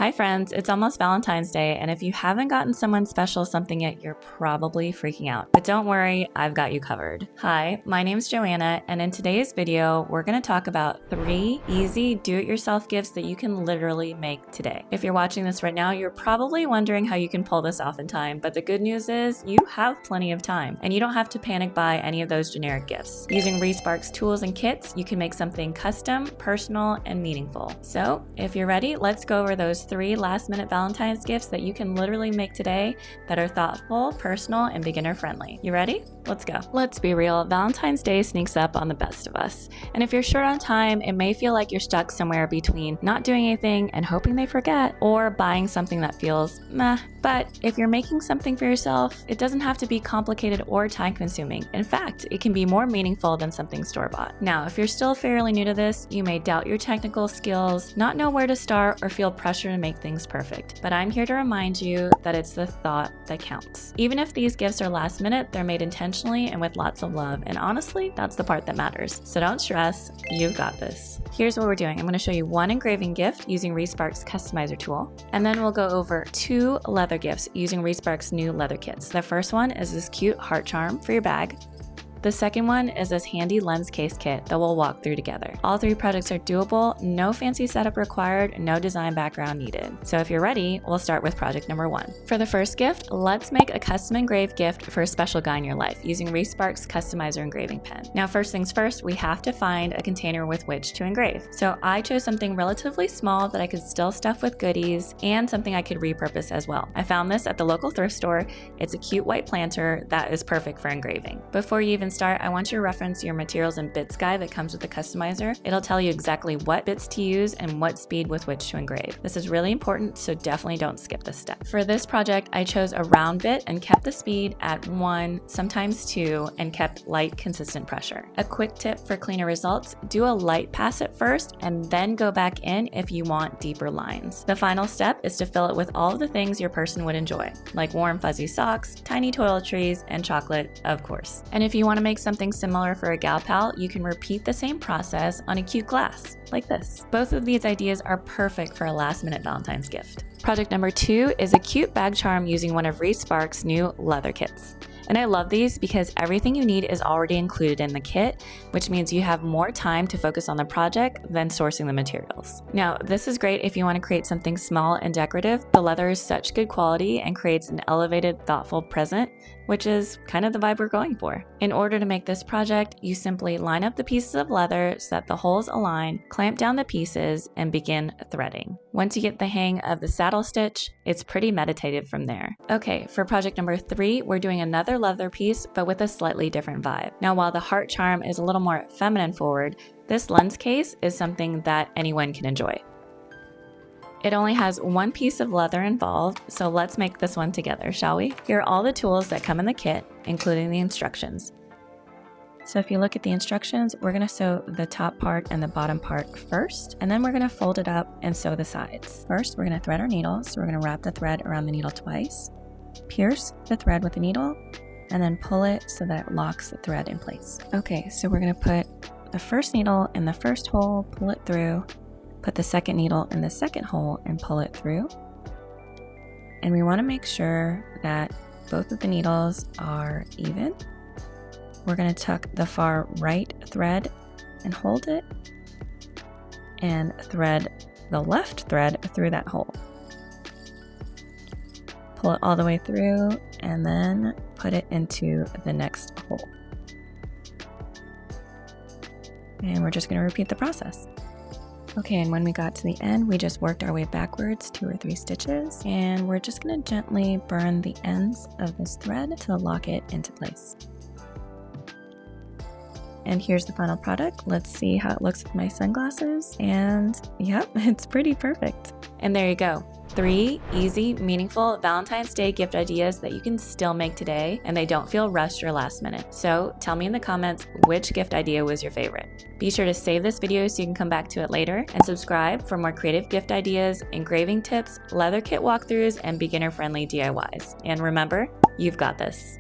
Hi friends, it's almost Valentine's Day, and if you haven't gotten someone special something yet, you're probably freaking out. But don't worry, I've got you covered. Hi, my name's Joanna, and in today's video, we're gonna talk about 3 easy do-it-yourself gifts that you can literally make today. If you're watching this right now, you're probably wondering how you can pull this off in time, but the good news is you have plenty of time, and you don't have to panic buy any of those generic gifts. Using Respark's tools and kits, you can make something custom, personal, and meaningful. So, if you're ready, let's go over those 3 last-minute Valentine's gifts that you can literally make today that are thoughtful, personal, and beginner-friendly. You ready? Let's go. Let's be real, Valentine's Day sneaks up on the best of us. And if you're short on time, it may feel like you're stuck somewhere between not doing anything and hoping they forget, or buying something that feels meh. But if you're making something for yourself, it doesn't have to be complicated or time-consuming. In fact, it can be more meaningful than something store-bought. Now, if you're still fairly new to this, you may doubt your technical skills, not know where to start, or feel pressure to make things perfect. But I'm here to remind you that it's the thought that counts. Even if these gifts are last minute, they're made intentionally and with lots of love. And honestly, that's the part that matters. So don't stress, you've got this. Here's what we're doing. I'm going to show you 1 engraving gift using Respark's customizer tool. And then we'll go over 2 leather gifts using Respark's new leather kits. The first one is this cute heart charm for your bag. The second one is this handy lens case kit that we'll walk through together. All 3 projects are doable, no fancy setup required, no design background needed. So if you're ready, we'll start with project number 1. For the first gift, let's make a custom engraved gift for a special guy in your life using Respark's customizer engraving pen. Now, first things first, we have to find a container with which to engrave. So I chose something relatively small that I could still stuff with goodies and something I could repurpose as well. I found this at the local thrift store. It's a cute white planter that is perfect for engraving. Before you even start, I want you to reference your materials and bits guide that comes with the customizer. It'll tell you exactly what bits to use and what speed with which to engrave. This is really important, so definitely don't skip this step. For this project, I chose a round bit and kept the speed at 1, sometimes 2, and kept light, consistent pressure. A quick tip for cleaner results, do a light pass at first and then go back in if you want deeper lines. The final step is to fill it with all of the things your person would enjoy, like warm fuzzy socks, tiny toiletries, and chocolate, of course. And if you want to make something similar for a gal pal, you can repeat the same process on a cute glass, like this. Both of these ideas are perfect for a last-minute Valentine's gift. Project number 2 is a cute bag charm using one of Respark's new leather kits. And I love these because everything you need is already included in the kit, which means you have more time to focus on the project than sourcing the materials. Now, this is great if you want to create something small and decorative. The leather is such good quality and creates an elevated, thoughtful present, which is kind of the vibe we're going for. In order to make this project, you simply line up the pieces of leather so that the holes align, clamp down the pieces, and begin threading. Once you get the hang of the saddle stitch, it's pretty meditative from there. Okay, for project number 3, we're doing another leather piece, but with a slightly different vibe. Now, while the heart charm is a little more feminine forward, this lens case is something that anyone can enjoy. It only has 1 piece of leather involved, so let's make this one together, shall we? Here are all the tools that come in the kit, including the instructions. So if you look at the instructions, we're going to sew the top part and the bottom part first, and then we're going to fold it up and sew the sides. First, we're going to thread our needle, so we're going to wrap the thread around the needle twice, pierce the thread with the needle, and then pull it so that it locks the thread in place. Okay, so we're going to put the first needle in the first hole, pull it through, put the second needle in the second hole and pull it through. And we want to make sure that both of the needles are even. We're going to tuck the far right thread and hold it, and thread the left thread through that hole. Pull it all the way through and then put it into the next hole. And we're just going to repeat the process. Okay, and when we got to the end, we just worked our way backwards 2 or 3 stitches, and we're just going to gently burn the ends of this thread to lock it into place. And here's the final product. Let's see how it looks with my sunglasses, and yep, it's pretty perfect. And there you go. 3 easy, meaningful Valentine's Day gift ideas that you can still make today, and they don't feel rushed or last minute. So tell me in the comments which gift idea was your favorite. Be sure to save this video so you can come back to it later, and subscribe for more creative gift ideas, engraving tips, leather kit walkthroughs, and beginner-friendly DIYs. And remember, you've got this.